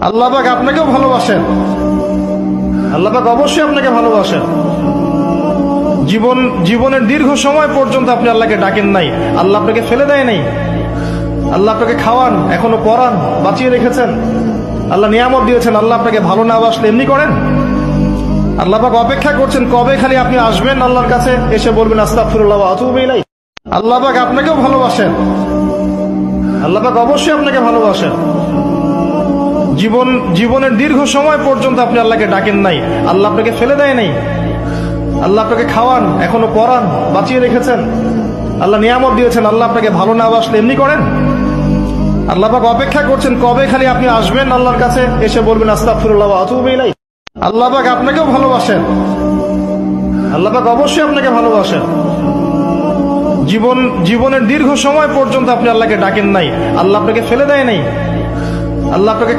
আল্লাহ পাক আপনাকেও ভালোবাসেন। আল্লাহ পাক অবশ্যই আপনাকে ভালোবাসেন। জীবনের দীর্ঘ সময় পর্যন্ত আপনি আল্লাহকে ডাকেন নাই, আল্লাহ আপনাকে ফেলে দেয় নাই। আল্লাহ আপনাকে খাওয়ান, এখনো পড়ান, বাঁচিয়ে রেখেছেন। আল্লাহ নিয়ামত দিয়েছেন। আল্লাহ আপনাকে ভালো না বাসলে এমনি করেন? আল্লাহ পাক অপেক্ষা করছেন কবে খালি আপনি আসবেন আল্লাহর কাছে, এসে বলবেন আস্তাগফিরুল্লাহ ওয়া আতুবু ইলাইহি। আল্লাহ পাক আপনাকেও ভালোবাসেন। আল্লাহ পাক অবশ্যই আপনাকে ভালোবাসেন। জীবনের দীর্ঘ সময় পর্যন্ত আপনি আল্লাহকে ডাকেন নাই, আল্লাহ আপনাকে ফেলে দেয় নাই। আল্লাহ আপনাকে খাওয়ান, এখনো পড়ান, বাঁচিয়ে রেখেছেন। আল্লাহ নিয়ামত দিয়েছেন। আল্লাহ আপনাকে ভালো না বাসলে এমনি করেন? আল্লাহ পাক অপেক্ষা করছেন কবে খালি আপনি আসবেন আল্লাহর কাছে, এসে বলবেন আস্তাগফিরুল্লাহ ওয়া আতুবু ইলাইহি। আল্লাহ পাক আপনাকেও ভালোবাসেন। আল্লাহ পাক অবশ্যই আপনাকে ভালোবাসেন। জীবনের দীর্ঘ সময় পর্যন্ত আপনি আল্লাহকে ডাকেন নাই, আল্লাহ আপনাকে ফেলে দেয় নাই। আল্লাহ আপনাকে